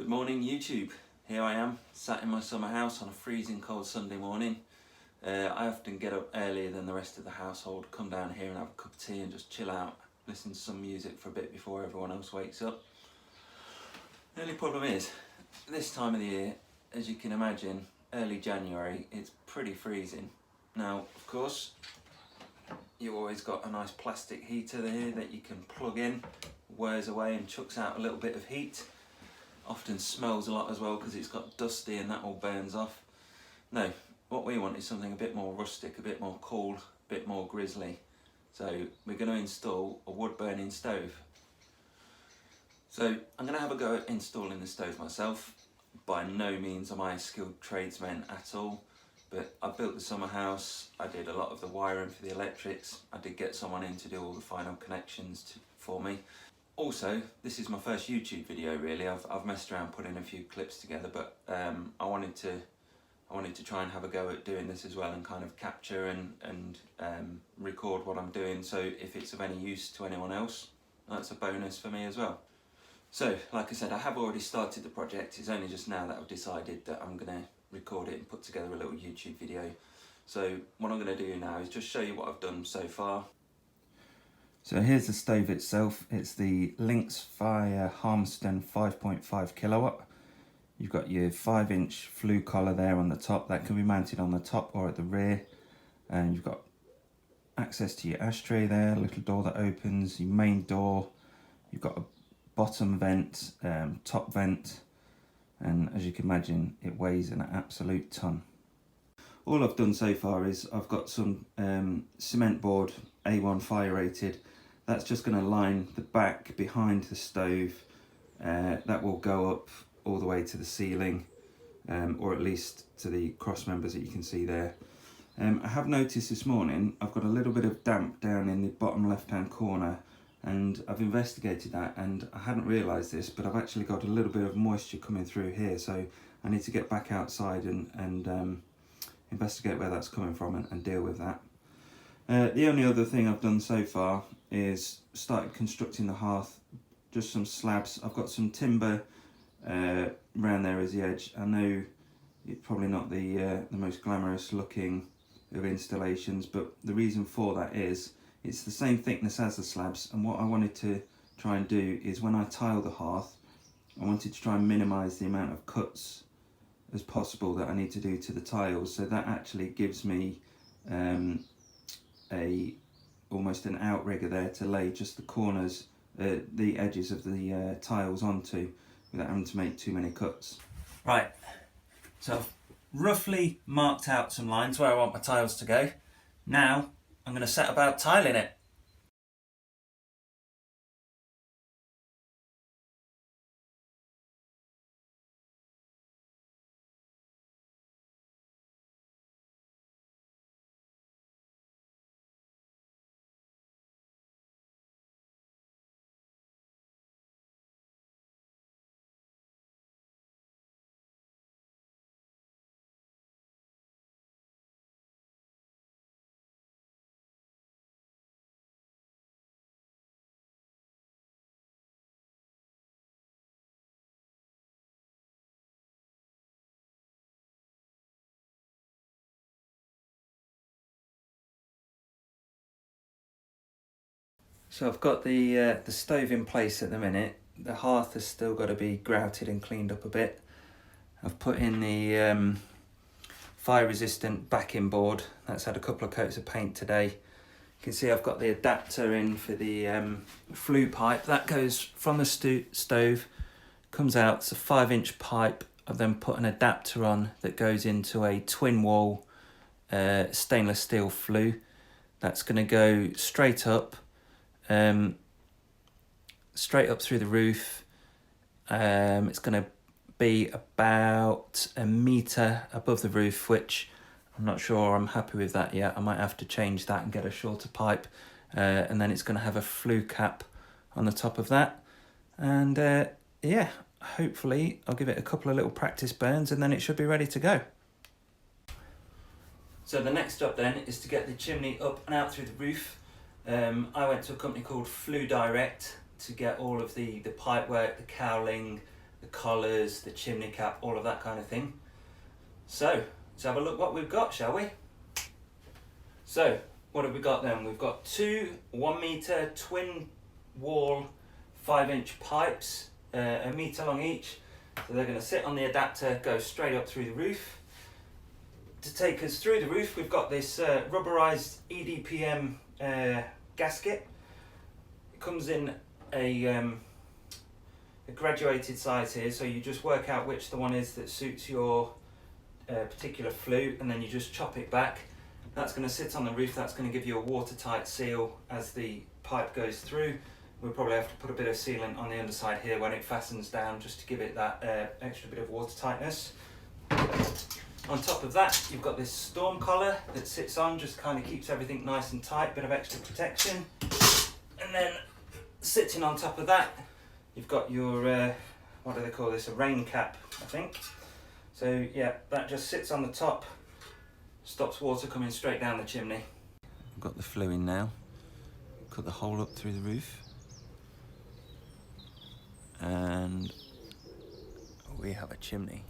Good morning YouTube. Here I am, sat in my summer house on a freezing cold Sunday morning. I often get up earlier than the rest of the household, come down here and have a cup of tea and just chill out, listen to some music for a bit before everyone else wakes up. The only problem is, this time of the year, as you can imagine, early January, it's pretty freezing. Now, of course, you've always got a nice plastic heater there that you can plug in, wears away and chucks out a little bit of heat. Often smells a lot as well because it's got dusty and that all burns off. No, what we want is something a bit more rustic, a bit more cool, a bit more grizzly. So we're going to install a wood burning stove. So I'm going to have a go at installing the stove myself. By no means am I a skilled tradesman at all, but I built the summer house, I did a lot of the wiring for the electrics, I did get someone in to do all the final connections for me. Also, this is my first YouTube video really. I've messed around putting a few clips together, but I wanted to try and have a go at doing this as well and kind of capture and record what I'm doing, so if it's of any use to anyone else, that's a bonus for me as well. So, like I said, I have already started the project. It's only just now that I've decided that I'm going to record it and put together a little YouTube video. So what I'm going to do now is just show you what I've done so far. So here's the stove itself. It's the Lynx Fire Harmston 5.5 kilowatt. You've got your 5-inch flue collar there on the top. That can be mounted on the top or at the rear. And you've got access to your ashtray there, a little door that opens, your main door. You've got a bottom vent, top vent. And as you can imagine, it weighs an absolute ton. All I've done so far is I've got some cement board, A1 fire rated. That's just going to line the back behind the stove. That will go up all the way to the ceiling, or at least to the cross members that you can see there. I have noticed this morning I've got a little bit of damp down in the bottom left hand corner, and I've investigated that and I hadn't realised this, but I've actually got a little bit of moisture coming through here, so I need to get back outside and investigate where that's coming from and deal with that. The only other thing I've done so far is started constructing the hearth, just some slabs. I've got some timber around there as the edge. I know it's probably not the most glamorous looking of installations, but the reason for that is it's the same thickness as the slabs, and what I wanted to try and do is when I tile the hearth, I wanted to try and minimise the amount of cuts as possible that I need to do to the tiles, so that actually gives me almost an outrigger there to lay just the corners, the edges of the tiles onto without having to make too many cuts. Right, so I've roughly marked out some lines where I want my tiles to go. Now I'm going to set about tiling it. So I've got the stove in place at the minute. The hearth has still got to be grouted and cleaned up a bit. I've put in the fire resistant backing board. That's had a couple of coats of paint today. You can see I've got the adapter in for the flue pipe. That goes from the stove, comes out, it's a 5-inch pipe. I've then put an adapter on that goes into a twin wall stainless steel flue. That's going to go straight up through the roof. It's going to be about a metre above the roof, which I'm not sure I'm happy with that yet. I might have to change that and get a shorter pipe, and then it's going to have a flue cap on the top of that, and yeah, hopefully I'll give it a couple of little practice burns and then it should be ready to go. So the next job then is to get the chimney up and out through the roof. I went to a company called Flue Direct to get all of the pipe work, the cowling, the collars, the chimney cap, all of that kind of thing. So let's have a look what we've got, shall we? So what have we got then? We've got two 1 metre twin wall 5-inch pipes, a metre long each. So they're going to sit on the adapter, go straight up through the roof. To take us through the roof, we've got this rubberized EDPM gasket. It comes in a graduated size here, so you just work out which the one is that suits your particular flue, and then you just chop it back. That's going to sit on the roof. That's going to give you a watertight seal as the pipe goes through. We'll probably have to put a bit of sealant on the underside here when it fastens down, just to give it that extra bit of watertightness. On top of that, you've got this storm collar that sits on, just kind of keeps everything nice and tight, bit of extra protection. And then sitting on top of that, you've got your, what do they call this, a rain cap, I think. So yeah, that just sits on the top, stops water coming straight down the chimney. I've got the flue in now, cut the hole up through the roof, and we have a chimney.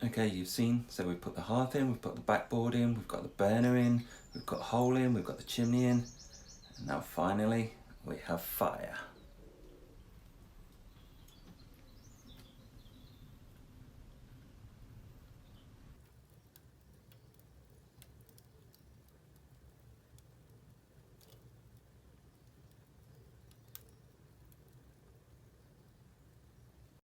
Okay, you've seen, so we've put the hearth in, we've put the backboard in, we've got the burner in, we've got a hole in, we've got the chimney in, and now finally we have fire.